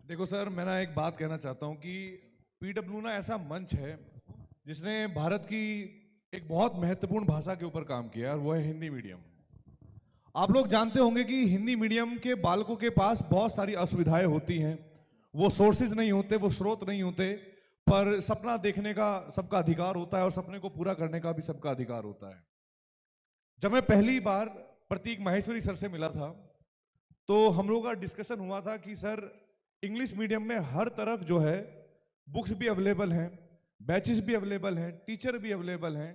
देखो सर, मैं ना एक बात कहना चाहता हूँ कि पीडब्ल्यू ना ऐसा मंच है जिसने भारत की एक बहुत महत्वपूर्ण भाषा के ऊपर काम किया है, और वो है हिंदी मीडियम। आप लोग जानते होंगे कि हिंदी मीडियम के बालकों के पास बहुत सारी असुविधाएं होती हैं। वो सोर्सेज नहीं होते, वो स्रोत नहीं होते, पर सपना देखने का सबका अधिकार होता है और सपने को पूरा करने का भी सबका अधिकार होता है। जब मैं पहली बार प्रतीक माहेश्वरी सर से मिला था तो हम लोगों का डिस्कशन हुआ था कि सर, इंग्लिश मीडियम में हर तरफ जो है बुक्स भी अवेलेबल हैं, बैचेस भी अवेलेबल हैं, टीचर भी अवेलेबल हैं,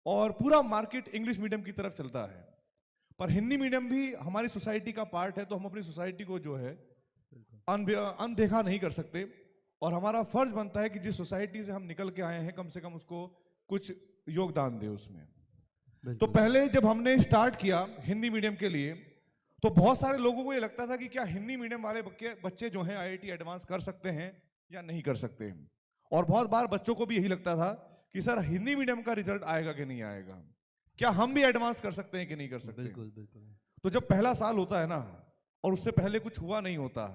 और पूरा मार्केट इंग्लिश मीडियम की तरफ चलता है। पर हिंदी मीडियम भी हमारी सोसाइटी का पार्ट है, तो हम अपनी सोसाइटी को जो है अनदेखा नहीं कर सकते, और हमारा फर्ज बनता है कि जिस सोसाइटी से हम निकल के आए हैं कम से कम उसको कुछ योगदान दे उसमें। तो पहले जब हमने स्टार्ट किया हिंदी मीडियम के लिए, तो बहुत सारे लोगों को ये लगता था कि क्या हिंदी मीडियम वाले बच्चे जो हैं आईआईटी एडवांस कर सकते हैं या नहीं कर सकते हैं। और बहुत बार बच्चों को भी यही लगता था कि सर, हिंदी मीडियम का रिजल्ट आएगा कि नहीं आएगा, क्या हम भी एडवांस कर सकते हैं कि नहीं कर सकते। बिल्कुल बिल्कुल। तो जब पहला साल होता है ना, और उससे पहले कुछ हुआ नहीं होता,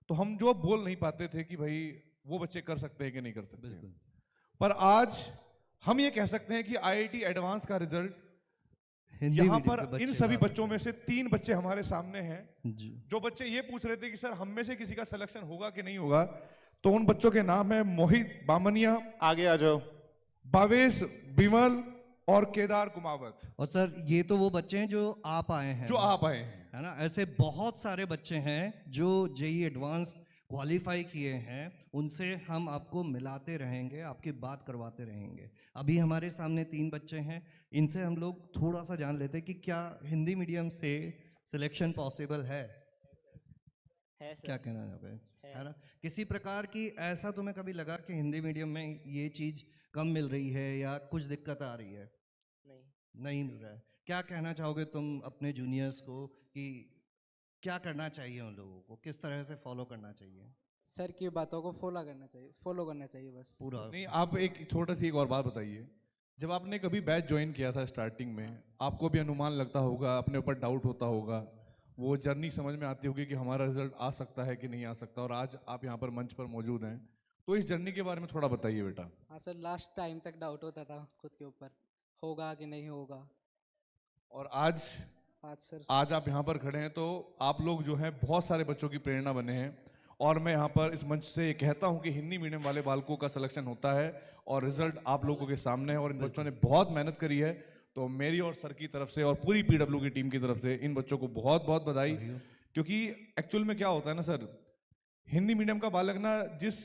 तो हम जो बोल नहीं पाते थे कि भाई वो बच्चे कर सकते हैं कि नहीं कर सकते। पर आज हम ये कह सकते हैं कि आईआईटी एडवांस का रिजल्ट यहाँ पर इन सभी बच्चों में से 3 बच्चे हमारे सामने हैं। जो बच्चे ये पूछ रहे थे कि सर, हम में से किसी का सिलेक्शन होगा कि नहीं होगा, तो उन बच्चों के नाम है मोहित बामनिया, आगे आ जाओ, भावेश बिमल और केदार कुमावत। और सर, ये तो वो बच्चे हैं जो आप आए हैं, है ना। ऐसे बहुत सारे बच्चे हैं जो जेईई एडवांस क्वालिफाई किए हैं, उनसे हम आपको मिलाते रहेंगे, आपकी बात करवाते रहेंगे। अभी हमारे सामने 3 बच्चे हैं, इनसे हम लोग थोड़ा सा जान लेते हैं कि क्या हिंदी मीडियम से सिलेक्शन पॉसिबल है सर। क्या कहना है ना, किसी प्रकार की ऐसा तुम्हें कभी लगा कि हिंदी मीडियम में ये चीज़ कम मिल रही है या कुछ दिक्कत आ रही है? नहीं मिल रहा है। क्या कहना चाहोगे तुम अपने जूनियर्स को कि क्या करना चाहिए, उन लोगों को किस तरह से फॉलो करना चाहिए? सर की बातों को फॉलो करना चाहिए बस पूरा नहीं, आप एक छोटा सी एक और बात बताइए। जब आपने कभी बैच ज्वाइन किया था स्टार्टिंग में, आपको भी अनुमान लगता होगा, अपने ऊपर डाउट होता होगा, वो जर्नी समझ में आती होगी कि हमारा रिजल्ट आ सकता है कि नहीं आ सकता, और आज आप यहाँ पर मंच पर मौजूद हैं, तो इस जर्नी के बारे में थोड़ा बताइए बेटा। हाँ सर, लास्ट टाइम तक डाउट होता था खुद के ऊपर, होगा कि नहीं होगा। और आज आप यहाँ पर खड़े हैं, तो आप लोग जो हैं बहुत सारे बच्चों की प्रेरणा बने हैं। और मैं यहाँ पर इस मंच से कहता हूँ कि हिंदी मीडियम वाले बालकों का सिलेक्शन होता है और रिजल्ट आप लोगों के सामने है, और इन बच्चों ने बहुत मेहनत करी है। तो मेरी और सर की तरफ से और पूरी पीडब्ल्यू की टीम की तरफ से इन बच्चों को बहुत बहुत बधाई। क्योंकि एक्चुअल में क्या होता है ना सर, हिंदी मीडियम का बालक ना जिस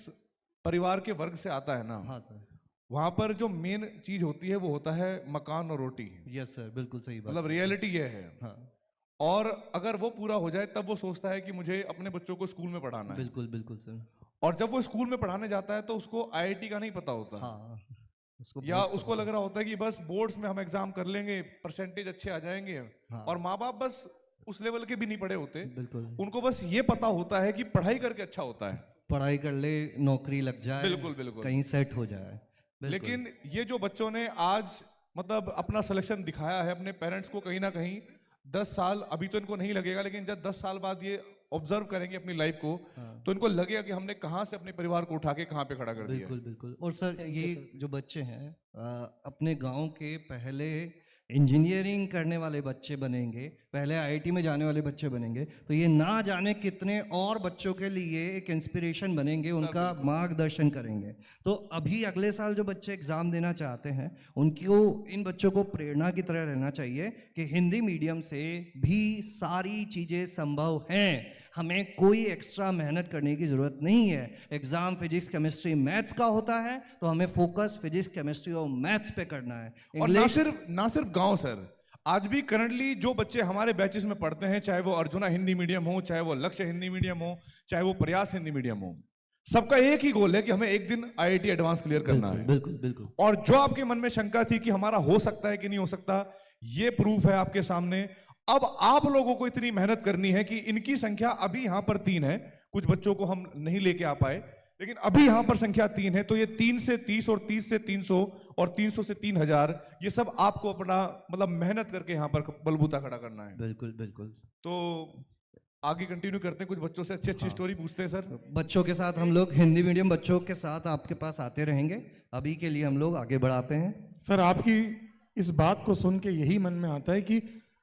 परिवार के वर्ग से आता है ना, हाँ सर, वहां पर जो मेन चीज होती है वो होता है मकान और रोटी। यस सर, बिल्कुल सही बात। मतलब रियलिटी ये है। हाँ। और अगर वो पूरा हो जाए तब वो सोचता है कि मुझे अपने बच्चों को स्कूल में पढ़ाना है। बिल्कुल बिल्कुल सर। और जब वो स्कूल में पढ़ाने जाता है तो उसको आईआईटी का नहीं पता होता। हाँ, या उसको लग रहा होता है कि बस बोर्ड्स में हम एग्जाम कर लेंगे, परसेंटेज अच्छे आ जाएंगे। हाँ। और माँ बाप बस उस लेवल के भी नहीं पढ़े होते, बिल्कुल, उनको बस ये पता होता है कि पढ़ाई करके अच्छा होता है, पढ़ाई कर ले, नौकरी लग जाए, बिल्कुल बिल्कुल, कहीं सेट हो जाए। लेकिन ये जो बच्चों ने आज मतलब अपना सिलेक्शन दिखाया है अपने पेरेंट्स को, कहीं ना कहीं 10 साल, अभी तो इनको नहीं लगेगा, लेकिन जब 10 साल बाद ये ऑब्जर्व करेंगे अपनी लाइफ को, तो इनको लगेगा कि हमने कहाँ से अपने परिवार को उठा के कहाँ पे खड़ा कर दिया। बिल्कुल बिल्कुल। और सर, ये जो बच्चे हैं अपने गांव के पहले इंजीनियरिंग करने वाले बच्चे बनेंगे, पहले आईआईटी में जाने वाले बच्चे बनेंगे, तो ये ना जाने कितने और बच्चों के लिए एक इंस्पिरेशन बनेंगे, उनका मार्गदर्शन करेंगे। तो अभी अगले साल जो बच्चे एग्ज़ाम देना चाहते हैं, उनको, इन बच्चों को प्रेरणा की तरह रहना चाहिए कि हिंदी मीडियम से भी सारी चीज़ें संभव हैं, हमें कोई एक्स्ट्रा मेहनत करने की ज़रूरत नहीं है। एग्ज़ाम फिजिक्स केमिस्ट्री मैथ्स का होता है, तो हमें फोकस फिजिक्स केमिस्ट्री और मैथ्स पे करना है। और ना सिर्फ गांव सर, आज भी करंटली जो बच्चे हमारे बैचेस में पढ़ते हैं, चाहे वो अर्जुना हिंदी मीडियम हो, चाहे वो लक्ष्य हिंदी मीडियम हो, चाहे वो प्रयास हिंदी मीडियम हो, सबका एक ही गोल है कि हमें एक दिन आईआईटी एडवांस क्लियर करना है। बिल्कुल बिल्कुल। और जो आपके मन में शंका थी कि हमारा हो सकता है कि नहीं हो सकता, ये प्रूफ है आपके सामने। अब आप लोगों को इतनी मेहनत करनी है कि इनकी संख्या अभी यहां पर 3 है, कुछ बच्चों को हम नहीं लेके आ पाए, लेकिन अभी यहां पर संख्या 3 है। तो ये 3 से 30 और 30 से 300 और 300 से 3000, ये सब आपको अपना मतलब मेहनत करके यहां पर बलबूता खड़ा करना है। बिल्कुल बिल्कुल। तो आगे कंटिन्यू करते हैं, कुछ बच्चों से अच्छी अच्छी स्टोरी पूछते हैं सर। बच्चों के साथ हम लोग हिंदी मीडियम बच्चों के साथ आपके पास आते रहेंगे। अभी के लिए हम लोग आगे बढ़ाते हैं। सर आपकी इस बात को सुन के यही मन में आता है कि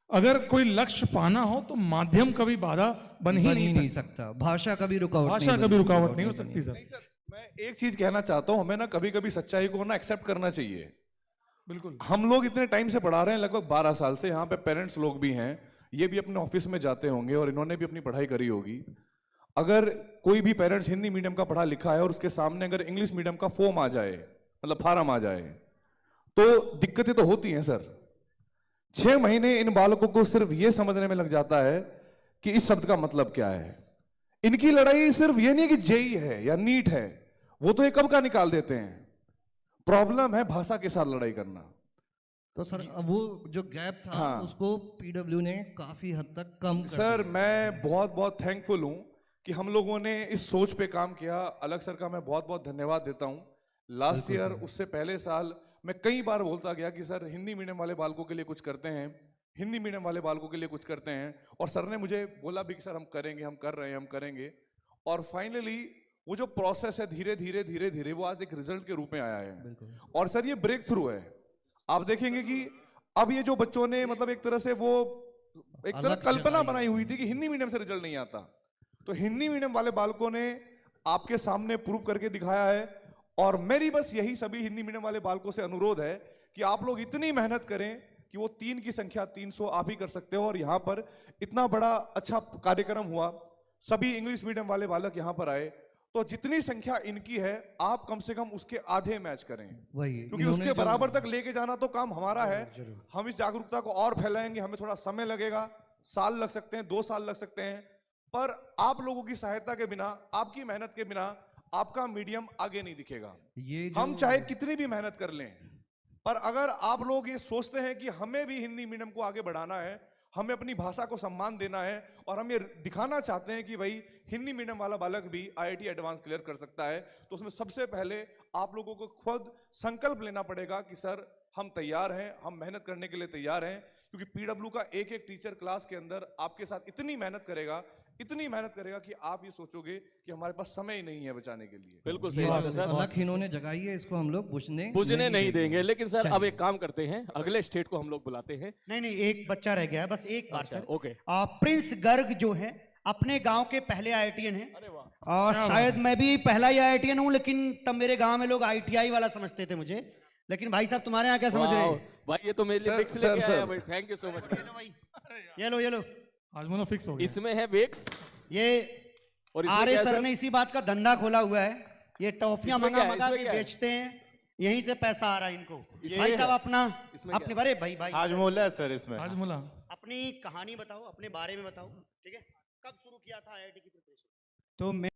अगर कोई लक्ष्य पाना हो तो माध्यम कभी बाधा बन ही नहीं सकता। सकता, भाषा कभी रुकावट भाषा कभी रुकावट नहीं हो सकती सर। नहीं सर, मैं एक चीज कहना चाहता हूं, हमें ना कभी कभी सच्चाई को ना एक्सेप्ट करना चाहिए। बिल्कुल। हम लोग इतने टाइम से पढ़ा रहे हैं, लगभग 12 साल से। यहाँ पे पेरेंट्स लोग भी हैं, ये भी अपने ऑफिस में जाते होंगे और इन्होंने भी अपनी पढ़ाई करी होगी। अगर कोई भी पेरेंट्स हिंदी मीडियम का पढ़ा लिखा है और उसके सामने अगर इंग्लिश मीडियम का फॉर्म आ जाए, मतलब फार्म आ जाए, तो दिक्कतें तो होती हैं सर। 6 महीने इन बालकों को सिर्फ ये समझने में लग जाता है कि इस शब्द का मतलब क्या है। इनकी लड़ाई सिर्फ ये नहीं कि जेई है या नीट है, वो तो ये कब का निकाल देते हैं। प्रॉब्लम है भाषा के साथ लड़ाई करना। तो सर अब वो जो गैप था, हाँ। उसको पीडब्ल्यू ने काफी हद तक कम कर सर दिया। मैं बहुत बहुत थैंकफुल हूं कि हम लोगों ने इस सोच पे काम किया। अलग सर का मैं बहुत बहुत धन्यवाद देता हूं। लास्ट ईयर, उससे पहले साल मैं कई बार बोलता गया कि सर हिंदी मीडियम वाले बालकों के लिए कुछ करते हैं, हिंदी मीडियम वाले बालकों के लिए कुछ करते हैं। और सर ने मुझे बोला भी कि सर हम करेंगे, हम कर रहे हैं, हम करेंगे। और फाइनली वो जो प्रोसेस है धीरे धीरे धीरे धीरे वो आज एक रिजल्ट के रूप में आया है। और सर ये ब्रेक थ्रू है। आप देखेंगे कि अब ये जो बच्चों ने मतलब एक तरह से वो एक तरह अलग कल्पना जगह बनाई हुई थी कि हिंदी मीडियम से रिजल्ट नहीं आता, तो हिंदी मीडियम वाले बालकों ने आपके सामने प्रूव करके दिखाया है। और मेरी बस यही सभी हिंदी मीडियम वाले बालकों से अनुरोध है कि आप लोग इतनी मेहनत करें कि वो 3 की संख्या 300 आप ही कर सकते हो। और यहाँ पर इतना बड़ा अच्छा कार्यक्रम हुआ, सभी इंग्लिश मीडियम वाले बालक यहाँ पर आए, तो जितनी संख्या इनकी है आप कम से कम उसके आधे मैच करें, वही क्योंकि उसके बराबर तक लेके जाना तो काम हमारा है। हम इस जागरूकता को और फैलाएंगे, हमें थोड़ा समय लगेगा, साल लग सकते हैं, 2 साल लग सकते हैं, पर आप लोगों की सहायता के बिना, आपकी मेहनत के बिना आपका मीडियम आगे नहीं दिखेगा। ये हम चाहे कितनी भी मेहनत कर लें, पर अगर आप लोग ये सोचते हैं कि हमें भी हिंदी मीडियम को आगे बढ़ाना है, हमें अपनी भाषा को सम्मान देना है, और हम ये दिखाना चाहते हैं कि भाई हिंदी मीडियम वाला बालक भी IIT एडवांस क्लियर कर सकता है, तो उसमें सबसे पहले आप लोगों को खुद संकल्प लेना पड़ेगा कि सर हम तैयार हैं, हम मेहनत करने के लिए तैयार हैं। क्योंकि पीडब्ल्यू का एक एक टीचर क्लास के अंदर आपके साथ इतनी मेहनत करेगा, इतनी मेहनत करेगा कि आप ये सोचोगे कि हमारे पास समय ही नहीं है बचाने के लिए। बिल्कुल सही बात है सर। अलग इन्होंने जगाई है, इसको हम लोग बुझने नहीं देंगे। लेकिन सर अब एक काम करते हैं, अगले स्टेट को हम लोग बुलाते हैं। नहीं, एक बच्चा रह गया है, बस एक बार अच्छा, सर। ओके। प्रिंस गर्ग जो है अपने गांव के पहले IITian हैं। अरे वाह। और शायद मैं भी पहला ही IITian हूं, लेकिन तब मेरे गांव में लोग ITI वाला समझते थे मुझे। लेकिन भाई साहब तुम्हारे यहाँ क्या समझ रहे हैं? भाई ये तो मेरे लिए फिक्स लेके आया भाई, थैंक यू सो मच। ये लो आज मोना फिक्स हो गया। इसमें है विक्स ये और इसमें आर्य क्या है सर सर? ने इसी बात का धंधा खोला हुआ है। ये टॉफियां इसमें क्या है? मंगा इसमें के क्या है? बेचते हैं, यहीं से पैसा आ रहा है इनको। इसमें भाई है? साहब अपना इसमें अपने बारे भाई हाजमोला है सर इसमें। आज मोला अपनी कहानी बताओ, अपने बारे में बताओ, ठीक है? कब शुरू किया था IIT की प्रिपरेशन? तो मैं